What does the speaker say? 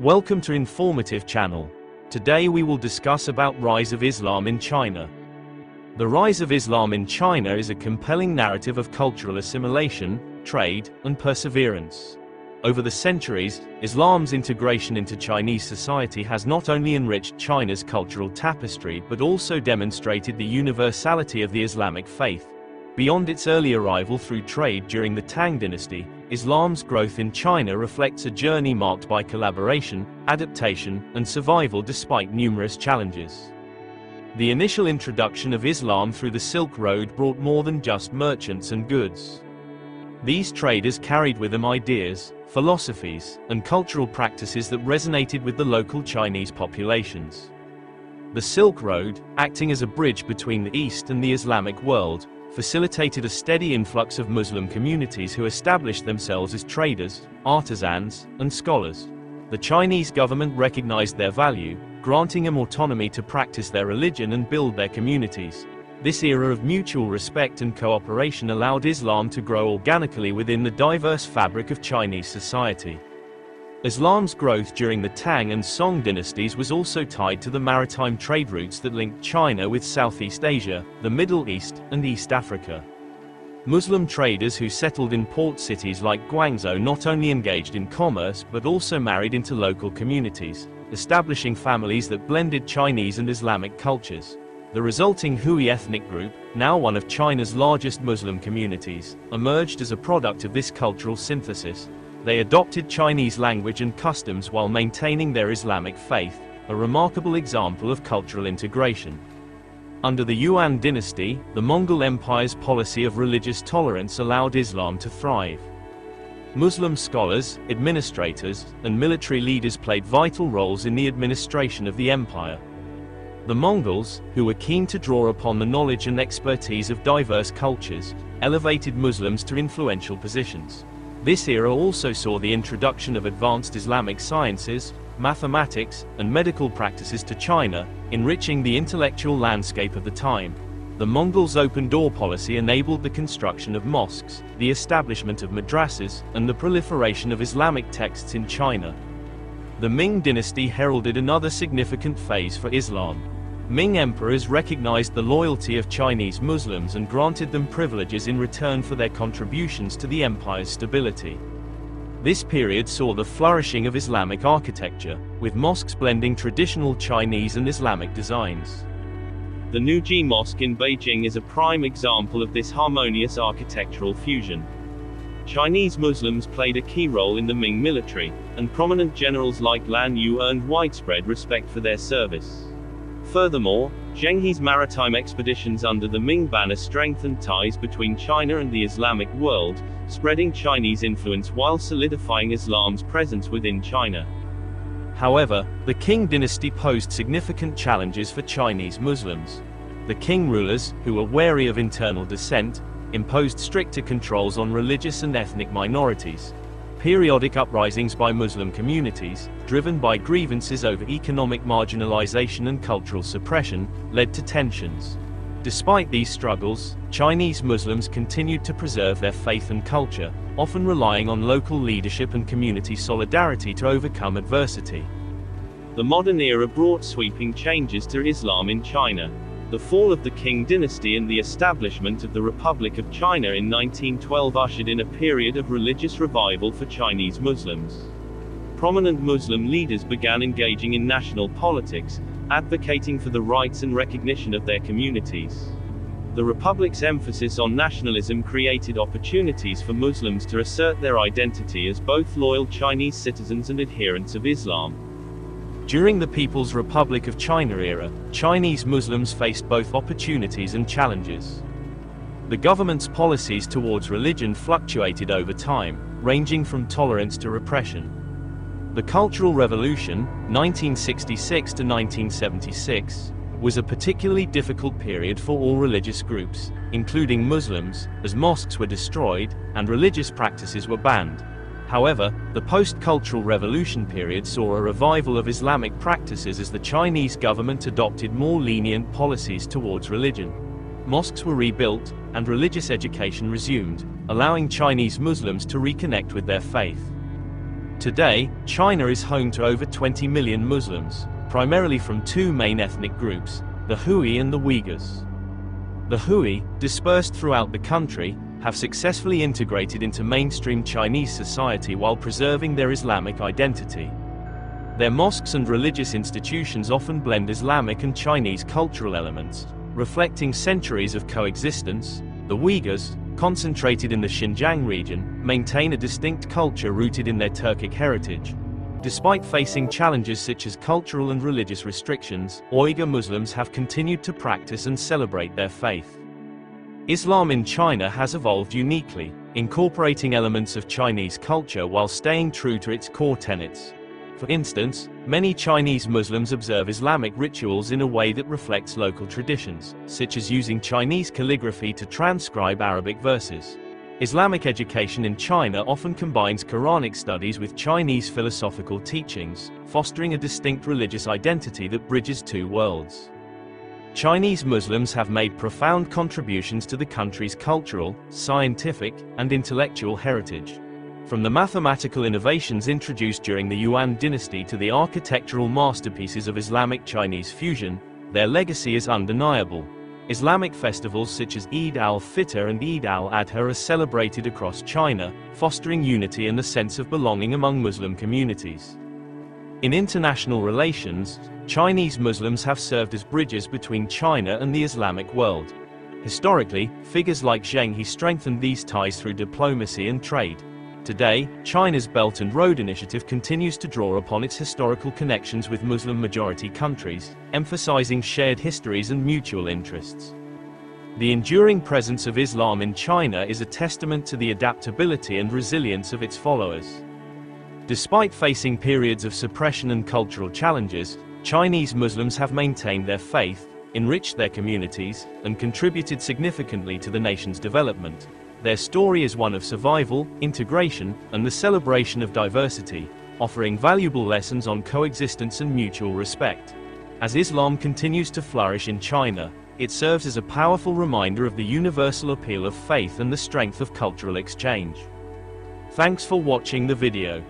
Welcome to Informative Channel. Today we will discuss about rise of Islam in China. The rise of Islam in China is a compelling narrative of cultural assimilation, trade, and perseverance. Over the centuries, Islam's integration into Chinese society has not only enriched China's cultural tapestry but also demonstrated the universality of the Islamic faith. Beyond its early arrival through trade during the Tang Dynasty, Islam's growth in China reflects a journey marked by collaboration, adaptation, and survival despite numerous challenges. The initial introduction of Islam through the Silk Road brought more than just merchants and goods. These traders carried with them ideas, philosophies, and cultural practices that resonated with the local Chinese populations. The Silk Road, acting as a bridge between the East and the Islamic world, facilitated a steady influx of Muslim communities who established themselves as traders, artisans, and scholars. The Chinese government recognized their value, granting them autonomy to practice their religion and build their communities. This era of mutual respect and cooperation allowed Islam to grow organically within the diverse fabric of Chinese society. Islam's growth during the Tang and Song dynasties was also tied to the maritime trade routes that linked China with Southeast Asia, the Middle East, and East Africa. Muslim traders who settled in port cities like Guangzhou not only engaged in commerce but also married into local communities, establishing families that blended Chinese and Islamic cultures. The resulting Hui ethnic group, now one of China's largest Muslim communities, emerged as a product of this cultural synthesis. They adopted Chinese language and customs while maintaining their Islamic faith, a remarkable example of cultural integration. Under the Yuan dynasty, the Mongol Empire's policy of religious tolerance allowed Islam to thrive. Muslim scholars, administrators, and military leaders played vital roles in the administration of the empire. The Mongols, who were keen to draw upon the knowledge and expertise of diverse cultures, elevated Muslims to influential positions. This era also saw the introduction of advanced Islamic sciences, mathematics, and medical practices to China, enriching the intellectual landscape of the time. The Mongols' open-door policy enabled the construction of mosques, the establishment of madrasas, and the proliferation of Islamic texts in China. The Ming dynasty heralded another significant phase for Islam. Ming emperors recognized the loyalty of Chinese Muslims and granted them privileges in return for their contributions to the empire's stability. This period saw the flourishing of Islamic architecture, with mosques blending traditional Chinese and Islamic designs. The Nuji Mosque in Beijing is a prime example of this harmonious architectural fusion. Chinese Muslims played a key role in the Ming military, and prominent generals like Lan Yu earned widespread respect for their service. Furthermore, Zheng He's maritime expeditions under the Ming banner strengthened ties between China and the Islamic world, spreading Chinese influence while solidifying Islam's presence within China. However, the Qing dynasty posed significant challenges for Chinese Muslims. The Qing rulers, who were wary of internal dissent, imposed stricter controls on religious and ethnic minorities. Periodic uprisings by Muslim communities, driven by grievances over economic marginalization and cultural suppression, led to tensions. Despite these struggles, Chinese Muslims continued to preserve their faith and culture, often relying on local leadership and community solidarity to overcome adversity. The modern era brought sweeping changes to Islam in China. The fall of the Qing dynasty and the establishment of the Republic of China in 1912 ushered in a period of religious revival for Chinese Muslims. Prominent Muslim leaders began engaging in national politics, advocating for the rights and recognition of their communities. The Republic's emphasis on nationalism created opportunities for Muslims to assert their identity as both loyal Chinese citizens and adherents of Islam. During the People's Republic of China era, Chinese Muslims faced both opportunities and challenges. The government's policies towards religion fluctuated over time, ranging from tolerance to repression. The Cultural Revolution, 1966 to 1976, was a particularly difficult period for all religious groups, including Muslims, as mosques were destroyed, and religious practices were banned. However, the post-Cultural Revolution period saw a revival of Islamic practices as the Chinese government adopted more lenient policies towards religion. Mosques were rebuilt, and religious education resumed, allowing Chinese Muslims to reconnect with their faith. Today, China is home to over 20 million Muslims, primarily from two main ethnic groups, the Hui and the Uyghurs. The Hui, dispersed throughout the country, have successfully integrated into mainstream Chinese society while preserving their Islamic identity. Their mosques and religious institutions often blend Islamic and Chinese cultural elements, reflecting centuries of coexistence. The Uyghurs, concentrated in the Xinjiang region, maintain a distinct culture rooted in their Turkic heritage. Despite facing challenges such as cultural and religious restrictions, Uyghur Muslims have continued to practice and celebrate their faith. Islam in China has evolved uniquely, incorporating elements of Chinese culture while staying true to its core tenets. For instance, many Chinese Muslims observe Islamic rituals in a way that reflects local traditions, such as using Chinese calligraphy to transcribe Arabic verses. Islamic education in China often combines Quranic studies with Chinese philosophical teachings, fostering a distinct religious identity that bridges two worlds. Chinese Muslims have made profound contributions to the country's cultural, scientific, and intellectual heritage. From the mathematical innovations introduced during the Tang Dynasty to the architectural masterpieces of Islamic-Chinese fusion, their legacy is undeniable. Islamic festivals such as Eid al-Fitr and Eid al-Adha are celebrated across China, fostering unity and a sense of belonging among Muslim communities. In international relations, Chinese Muslims have served as bridges between China and the Islamic world. Historically, figures like Zheng He strengthened these ties through diplomacy and trade. Today, China's Belt and Road Initiative continues to draw upon its historical connections with Muslim-majority countries, emphasizing shared histories and mutual interests. The enduring presence of Islam in China is a testament to the adaptability and resilience of its followers. Despite facing periods of suppression and cultural challenges, Chinese Muslims have maintained their faith, enriched their communities, and contributed significantly to the nation's development. Their story is one of survival, integration, and the celebration of diversity, offering valuable lessons on coexistence and mutual respect. As Islam continues to flourish in China, it serves as a powerful reminder of the universal appeal of faith and the strength of cultural exchange. Thanks for watching the video.